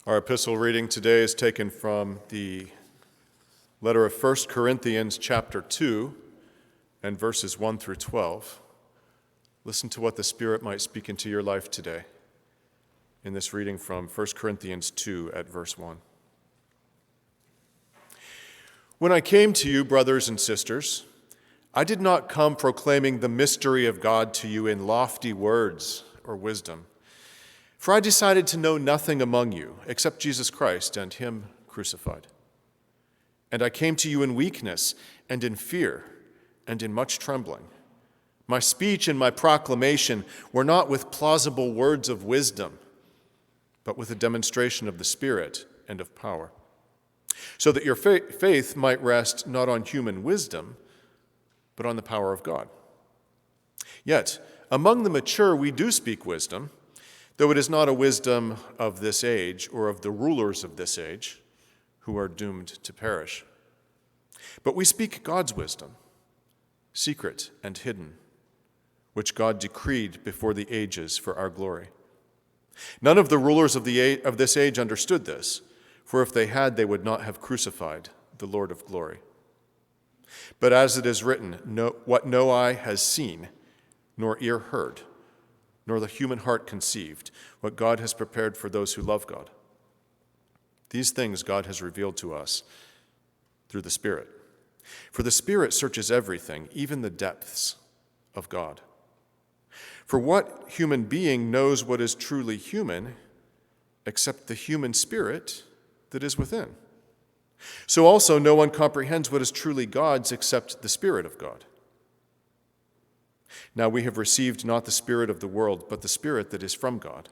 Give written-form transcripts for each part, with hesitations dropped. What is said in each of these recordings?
Our epistle reading today is taken from the letter of 1 Corinthians chapter 2 and verses 1 through 12. Listen to what the Spirit might speak into your life today in this reading from 1 Corinthians 2 at verse 1. When I came to you, brothers and sisters, I did not come proclaiming the mystery of God to you in lofty words or wisdom. For I decided to know nothing among you except Jesus Christ and him crucified. And I came to you in weakness and in fear and in much trembling. My speech and my proclamation were not with plausible words of wisdom, but with a demonstration of the Spirit and of power, so that your faith might rest not on human wisdom, but on the power of God. Yet, among the mature we do speak wisdom, though it is not a wisdom of this age or of the rulers of this age, who are doomed to perish. But we speak God's wisdom, secret and hidden, which God decreed before the ages for our glory. None of the rulers of this age understood this, for if they had, they would not have crucified the Lord of glory. But as it is written, what no eye has seen, nor ear heard, nor the human heart conceived, what God has prepared for those who love God. These things God has revealed to us through the Spirit. For the Spirit searches everything, even the depths of God. For what human being knows what is truly human, except the human spirit that is within? So also no one comprehends what is truly God's except the Spirit of God. Now we have received not the spirit of the world, but the Spirit that is from God,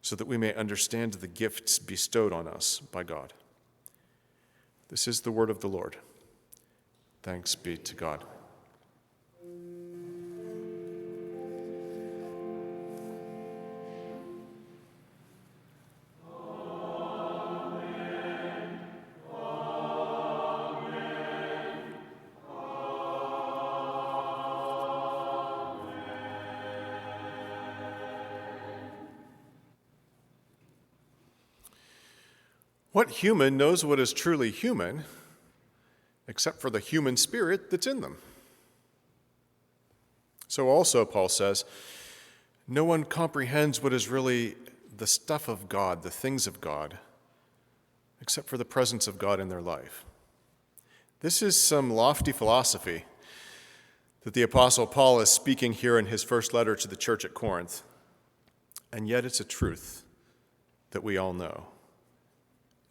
so that we may understand the gifts bestowed on us by God. This is the word of the Lord. Thanks be to God. What human knows what is truly human, except for the human spirit that's in them? So also, Paul says, no one comprehends what is really the stuff of God, the things of God, except for the presence of God in their life. This is some lofty philosophy that the Apostle Paul is speaking here in his first letter to the church at Corinth, and yet it's a truth that we all know,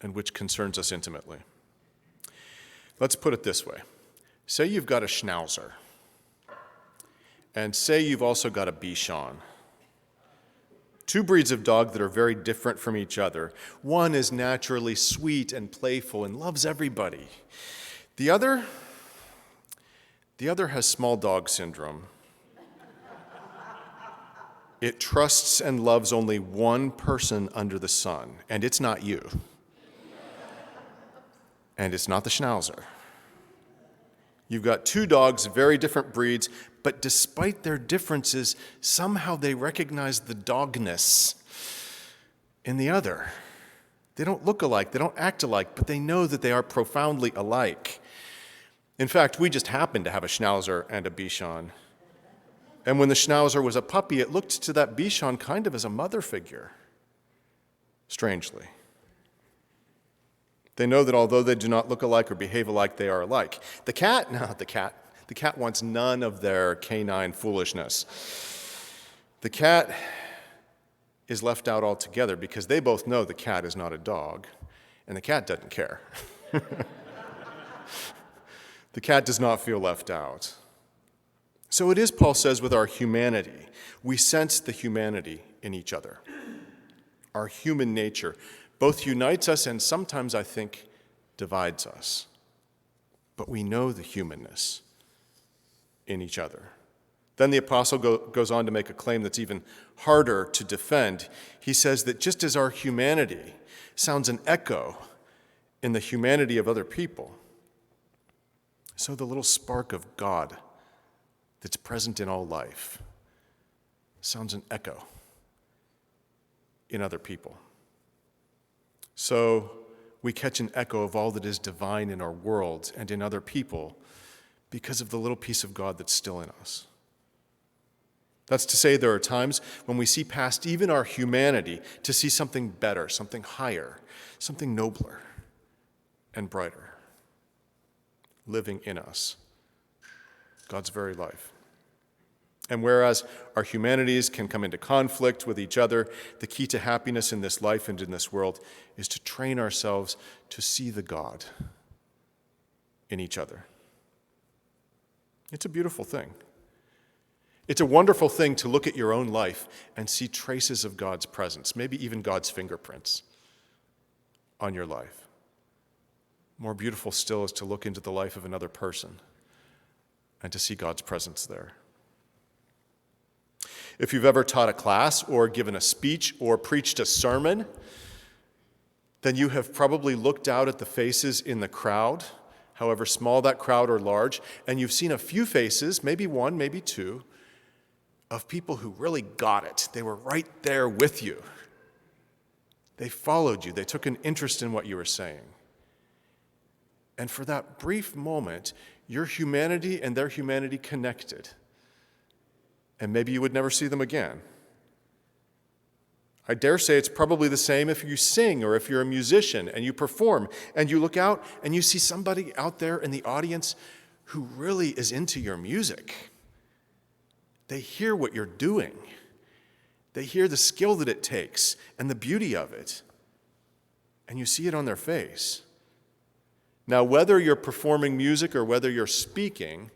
and which concerns us intimately. Let's put it this way. Say you've got a Schnauzer, and say you've also got a Bichon. Two breeds of dog that are very different from each other. One is naturally sweet and playful and loves everybody. The other has small dog syndrome. It trusts and loves only one person under the sun, and it's not you. And it's not the Schnauzer. You've got two dogs, very different breeds, but despite their differences, somehow they recognize the dogness in the other. They don't look alike, they don't act alike, but they know that they are profoundly alike. In fact, we just happened to have a Schnauzer and a Bichon. And when the Schnauzer was a puppy, it looked to that Bichon kind of as a mother figure, strangely. They know that although they do not look alike or behave alike, they are alike. The cat wants none of their canine foolishness. The cat is left out altogether because they both know the cat is not a dog, and the cat doesn't care. The cat does not feel left out. So it is, Paul says, with our humanity. We sense the humanity in each other. Our human nature both unites us and sometimes, I think, divides us. But we know the humanness in each other. Then the apostle goes on to make a claim that's even harder to defend. He says that just as our humanity sounds an echo in the humanity of other people, so the little spark of God that's present in all life sounds an echo in other people. So we catch an echo of all that is divine in our world and in other people because of the little piece of God that's still in us. That's to say, there are times when we see past even our humanity to see something better, something higher, something nobler and brighter living in us, God's very life. And whereas our humanities can come into conflict with each other, the key to happiness in this life and in this world is to train ourselves to see the God in each other. It's a beautiful thing. It's a wonderful thing to look at your own life and see traces of God's presence, maybe even God's fingerprints on your life. More beautiful still is to look into the life of another person and to see God's presence there. If you've ever taught a class or given a speech or preached a sermon, then you have probably looked out at the faces in the crowd, however small that crowd or large, and you've seen a few faces, maybe one, maybe two, of people who really got it. They were right there with you. They followed you. They took an interest in what you were saying. And for that brief moment, your humanity and their humanity connected. And maybe you would never see them again. I dare say it's probably the same if you sing or if you're a musician and you perform and you look out and you see somebody out there in the audience who really is into your music. They hear what you're doing. They hear the skill that it takes and the beauty of it. And you see it on their face. Now, whether you're performing music or whether you're speaking,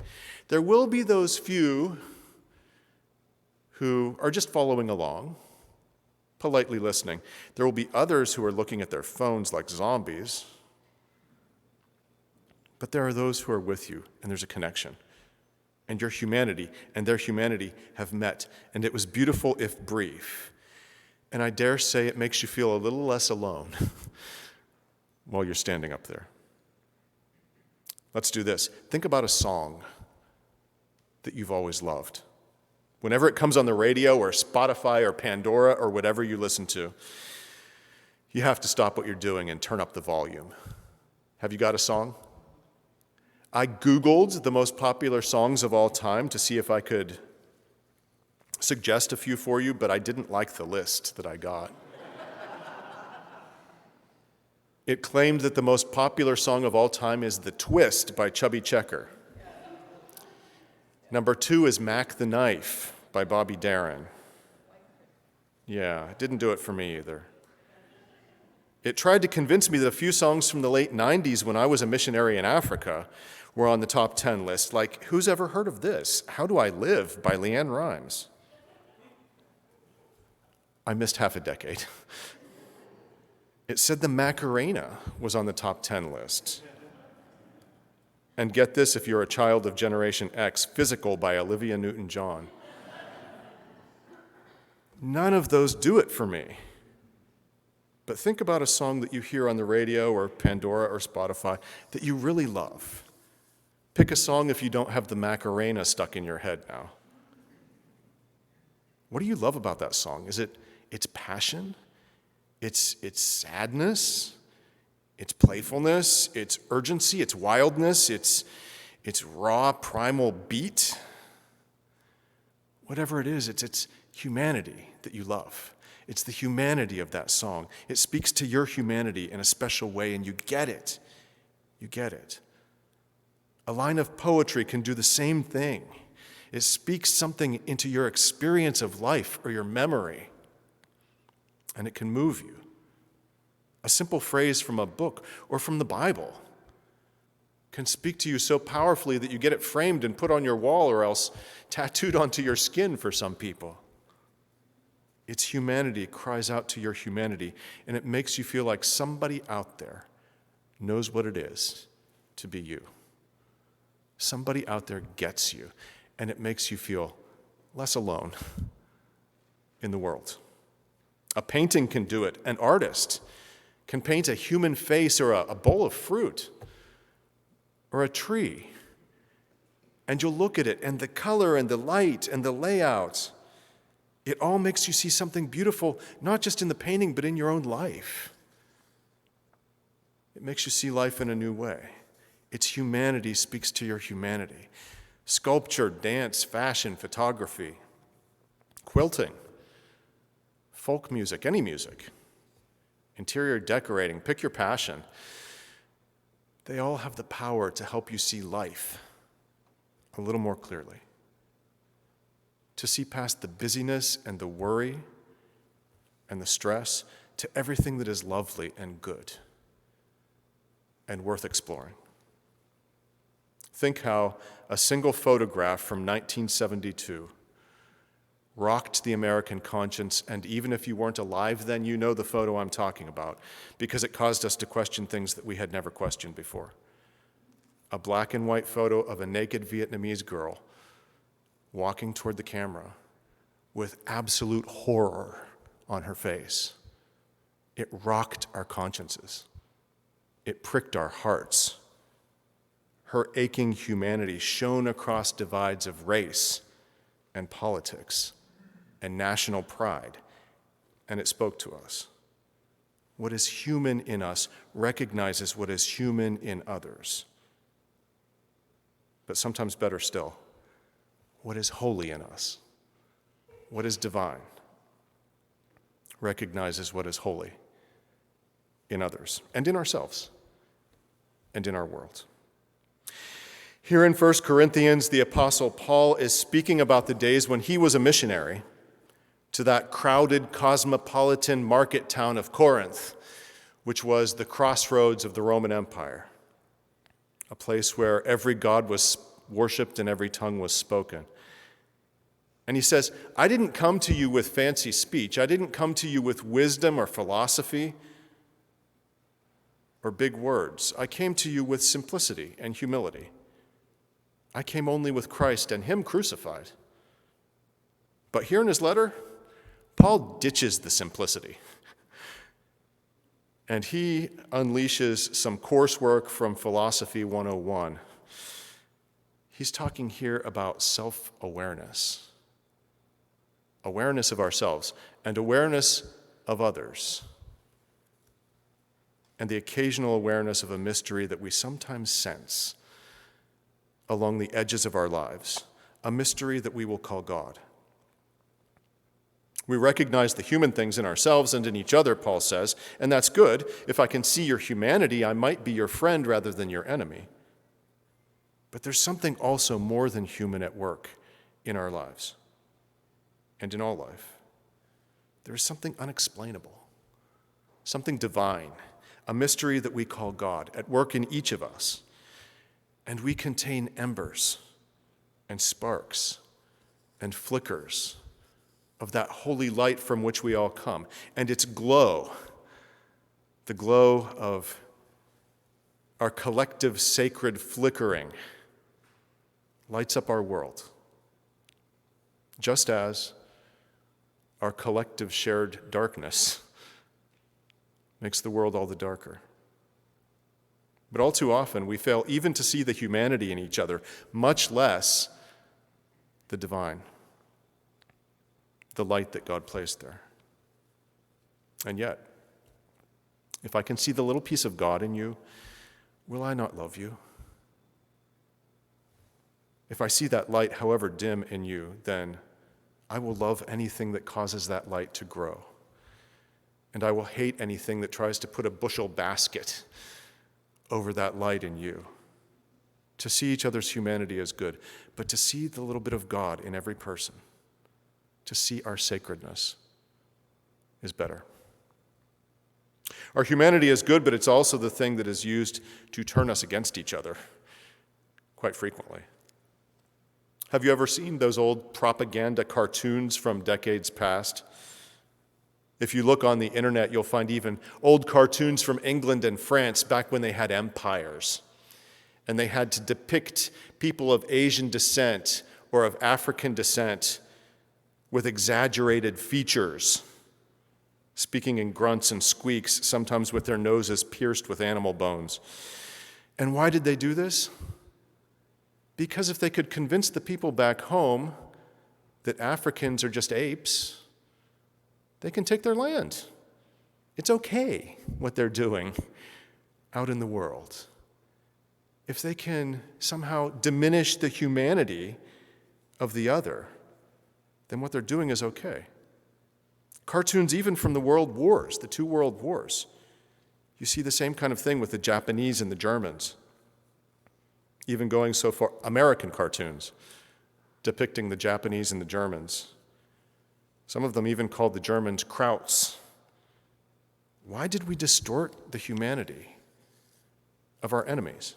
there will be those few who are just following along, politely listening. There will be others who are looking at their phones like zombies. But there are those who are with you, and there's a connection. And your humanity and their humanity have met, and it was beautiful if brief. And I dare say it makes you feel a little less alone while you're standing up there. Let's do this. Think about a song that you've always loved. Whenever it comes on the radio or Spotify or Pandora or whatever you listen to, you have to stop what you're doing and turn up the volume. Have you got a song? I Googled the most popular songs of all time to see if I could suggest a few for you, but I didn't like the list that I got. It claimed that the most popular song of all time is The Twist by Chubby Checker. Number 2 is Mac the Knife by Bobby Darin. Yeah, it didn't do it for me either. It tried to convince me that a few songs from the late 90s when I was a missionary in Africa were on the top 10 list, like Who's Ever Heard of This? How Do I Live by Leanne Rimes. I missed half a decade. It said the Macarena was on the top 10 list. And get this, if you're a child of Generation X, Physical by Olivia Newton-John. None of those do it for me. But think about a song that you hear on the radio or Pandora or Spotify that you really love. Pick a song if you don't have the Macarena stuck in your head now. What do you love about that song? Is it its passion? Its sadness? Its playfulness, its urgency, its wildness, its raw, primal beat. Whatever it is, it's its humanity that you love. It's the humanity of that song. It speaks to your humanity in a special way, and you get it. You get it. A line of poetry can do the same thing. It speaks something into your experience of life or your memory, and it can move you. A simple phrase from a book or from the Bible can speak to you so powerfully that you get it framed and put on your wall or else tattooed onto your skin for some people. Its humanity cries out to your humanity, and it makes you feel like somebody out there knows what it is to be you. Somebody out there gets you, and it makes you feel less alone in the world. A painting can do it. An artist can paint a human face or a bowl of fruit or a tree. And you'll look at it, and the color and the light and the layout, it all makes you see something beautiful, not just in the painting, but in your own life. It makes you see life in a new way. Its humanity speaks to your humanity. Sculpture, dance, fashion, photography, quilting, folk music, any music, interior decorating, pick your passion. They all have the power to help you see life a little more clearly, to see past the busyness and the worry and the stress to everything that is lovely and good and worth exploring. Think how a single photograph from 1972 rocked the American conscience, and even if you weren't alive then, you know the photo I'm talking about, because it caused us to question things that we had never questioned before. A black and white photo of a naked Vietnamese girl walking toward the camera with absolute horror on her face. It rocked our consciences. It pricked our hearts. Her aching humanity shone across divides of race and politics and national pride, and it spoke to us. What is human in us recognizes what is human in others. But sometimes better still, what is holy in us, what is divine, recognizes what is holy in others and in ourselves and in our world. Here in 1 Corinthians, the Apostle Paul is speaking about the days when he was a missionary to that crowded cosmopolitan market town of Corinth, which was the crossroads of the Roman Empire, a place where every god was worshipped and every tongue was spoken. And he says, I didn't come to you with fancy speech. I didn't come to you with wisdom or philosophy or big words. I came to you with simplicity and humility. I came only with Christ and him crucified. But here in his letter, Paul ditches the simplicity. And he unleashes some coursework from Philosophy 101. He's talking here about self-awareness. Awareness of ourselves and awareness of others. And the occasional awareness of a mystery that we sometimes sense along the edges of our lives, a mystery that we will call God. We recognize the human things in ourselves and in each other, Paul says, and that's good. If I can see your humanity, I might be your friend rather than your enemy. But there's something also more than human at work in our lives and in all life. There is something unexplainable, something divine, a mystery that we call God at work in each of us. And we contain embers and sparks and flickers of that holy light from which we all come. And its glow, the glow of our collective sacred flickering, lights up our world, just as our collective shared darkness makes the world all the darker. But all too often, we fail even to see the humanity in each other, much less the divine, the light that God placed there. And yet, if I can see the little piece of God in you, will I not love you? If I see that light, however dim, in you, then I will love anything that causes that light to grow. And I will hate anything that tries to put a bushel basket over that light in you. To see each other's humanity as good, but to see the little bit of God in every person, to see our sacredness, is better. Our humanity is good, but it's also the thing that is used to turn us against each other quite frequently. Have you ever seen those old propaganda cartoons from decades past? If you look on the internet, you'll find even old cartoons from England and France back when they had empires. And they had to depict people of Asian descent or of African descent with exaggerated features, speaking in grunts and squeaks, sometimes with their noses pierced with animal bones. And why did they do this? Because if they could convince the people back home that Africans are just apes, they can take their land. It's okay what they're doing. out in the world, if they can somehow diminish the humanity of the other, then what they're doing is okay. Cartoons even from the world wars, the two world wars. You see the same kind of thing with the Japanese and the Germans. Even going so far, American cartoons depicting the Japanese and the Germans. Some of them even called the Germans Krauts. Why did we distort the humanity of our enemies?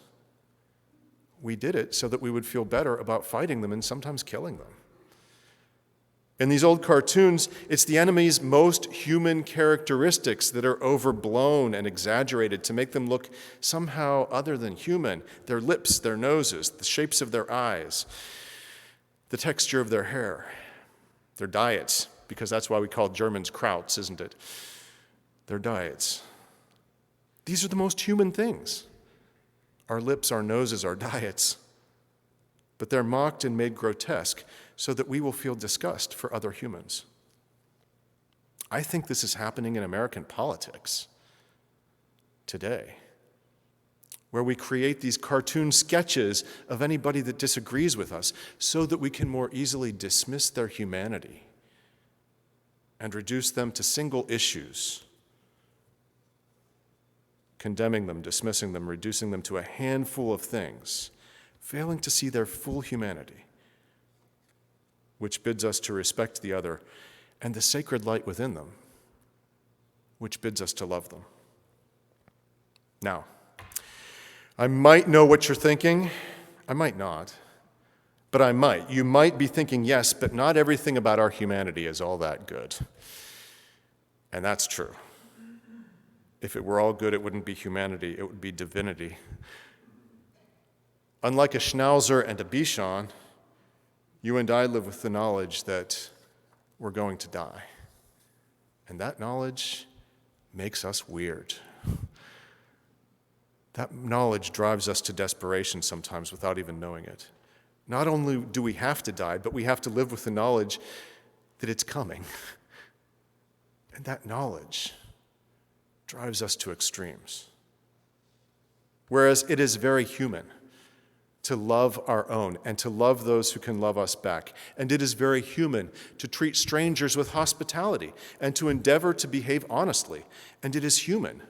We did it so that we would feel better about fighting them and sometimes killing them. In these old cartoons, it's the enemy's most human characteristics that are overblown and exaggerated to make them look somehow other than human. Their lips, their noses, the shapes of their eyes, the texture of their hair, their diets, because that's why we call Germans Krauts, isn't it? Their diets. These are the most human things. Our lips, our noses, our diets. But they're mocked and made grotesque so that we will feel disgust for other humans. I think this is happening in American politics today, where we create these cartoon sketches of anybody that disagrees with us so that we can more easily dismiss their humanity and reduce them to single issues, condemning them, dismissing them, reducing them to a handful of things, failing to see their full humanity, which bids us to respect the other, and the sacred light within them, which bids us to love them. Now, I might know what you're thinking. I might not, but I might. You might be thinking, yes, but not everything about our humanity is all that good. And that's true. If it were all good, it wouldn't be humanity, it would be divinity. Unlike a Schnauzer and a Bichon, you and I live with the knowledge that we're going to die. And that knowledge makes us weird. That knowledge drives us to desperation sometimes without even knowing it. Not only do we have to die, but we have to live with the knowledge that it's coming. And that knowledge drives us to extremes. Whereas it is very human to love our own and to love those who can love us back. And it is very human to treat strangers with hospitality and to endeavor to behave honestly. And it is human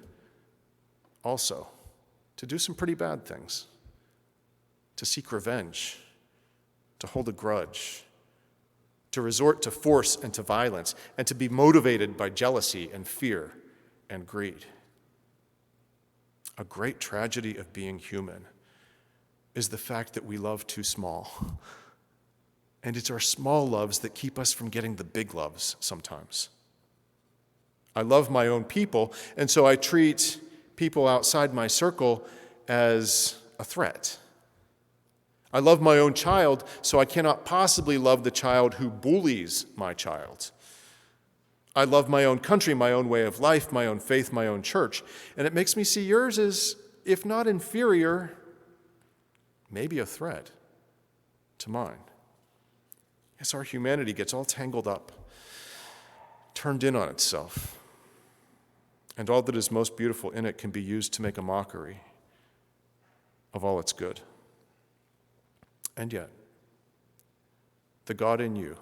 also to do some pretty bad things, to seek revenge, to hold a grudge, to resort to force and to violence, and to be motivated by jealousy and fear and greed. A great tragedy of being human is the fact that we love too small. And it's our small loves that keep us from getting the big loves sometimes. I love my own people, and so I treat people outside my circle as a threat. I love my own child, so I cannot possibly love the child who bullies my child. I love my own country, my own way of life, my own faith, my own church, and it makes me see yours as, if not inferior, maybe a threat to mine. Yes, our humanity gets all tangled up, turned in on itself, and all that is most beautiful in it can be used to make a mockery of all that's good. And yet, the God in you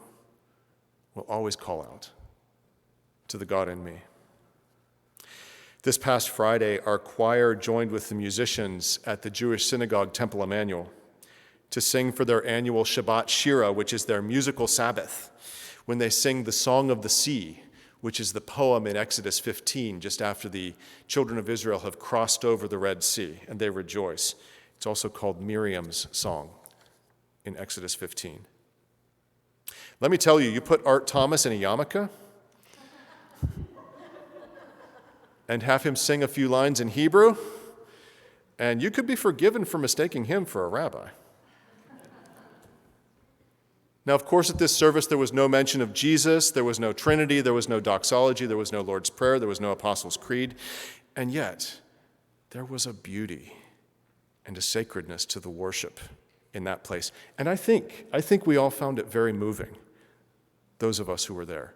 will always call out to the God in me. This past Friday, our choir joined with the musicians at the Jewish synagogue Temple Emmanuel to sing for their annual Shabbat Shira, which is their musical Sabbath, when they sing the Song of the Sea, which is the poem in Exodus 15, just after the children of Israel have crossed over the Red Sea, and they rejoice. It's also called Miriam's song in Exodus 15. Let me tell you, you put Art Thomas in a yarmulke and have him sing a few lines in Hebrew, and you could be forgiven for mistaking him for a rabbi. Now, of course, at this service, there was no mention of Jesus, there was no Trinity, there was no doxology, there was no Lord's Prayer, there was no Apostles' Creed, and yet there was a beauty and a sacredness to the worship in that place. And I think we all found it very moving, those of us who were there.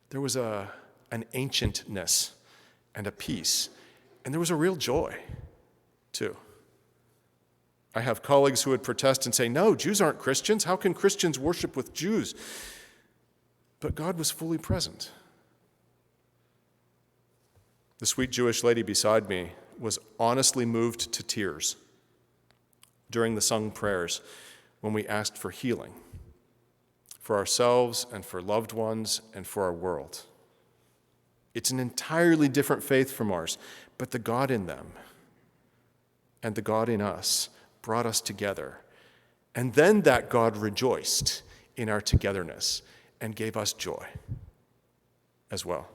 There was an ancientness and a peace, and there was a real joy too. I have colleagues who would protest and say, no, Jews aren't Christians. How can Christians worship with Jews? But God was fully present. The sweet Jewish lady beside me was honestly moved to tears during the sung prayers when we asked for healing for ourselves and for loved ones and for our world. It's an entirely different faith from ours, but the God in them and the God in us brought us together. And then that God rejoiced in our togetherness and gave us joy as well.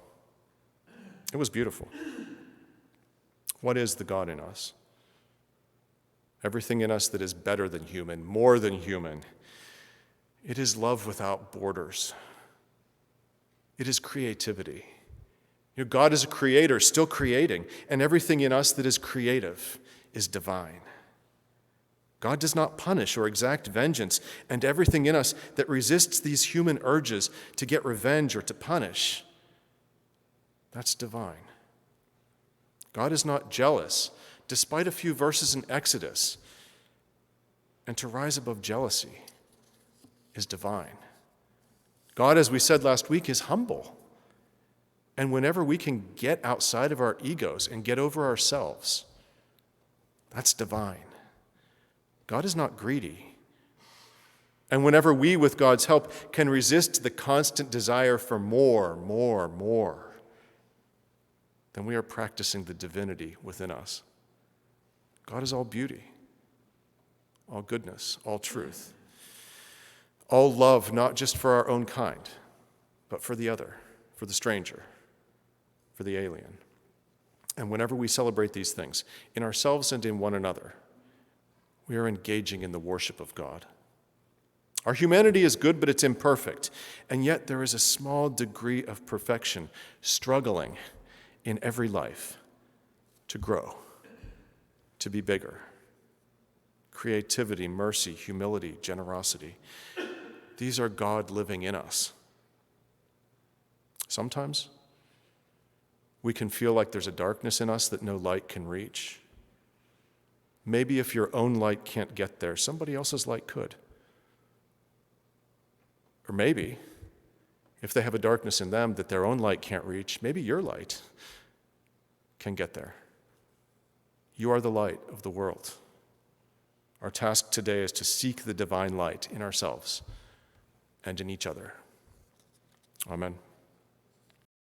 It was beautiful. What is the God in us? Everything in us that is better than human, more than human. It is love without borders. It is creativity. God is a creator, still creating, and everything in us that is creative is divine. God does not punish or exact vengeance, and everything in us that resists these human urges to get revenge or to punish, that's divine. God is not jealous, despite a few verses in Exodus, and to rise above jealousy is divine. God, as we said last week, is humble. And whenever we can get outside of our egos and get over ourselves, that's divine. God is not greedy. And whenever we, with God's help, can resist the constant desire for more, then we are practicing the divinity within us. God is all beauty, all goodness, all truth, all love, not just for our own kind, but for the other, for the stranger, for the alien. And whenever we celebrate these things, in ourselves and in one another, we are engaging in the worship of God. Our humanity is good, but it's imperfect, and yet there is a small degree of perfection struggling in every life to grow, to be bigger. Creativity, mercy, humility, generosity. These are God living in us. Sometimes we can feel like there's a darkness in us that no light can reach. Maybe if your own light can't get there, somebody else's light could. Or maybe, if they have a darkness in them that their own light can't reach, maybe your light can get there. You are the light of the world. Our task today is to seek the divine light in ourselves and in each other. Amen.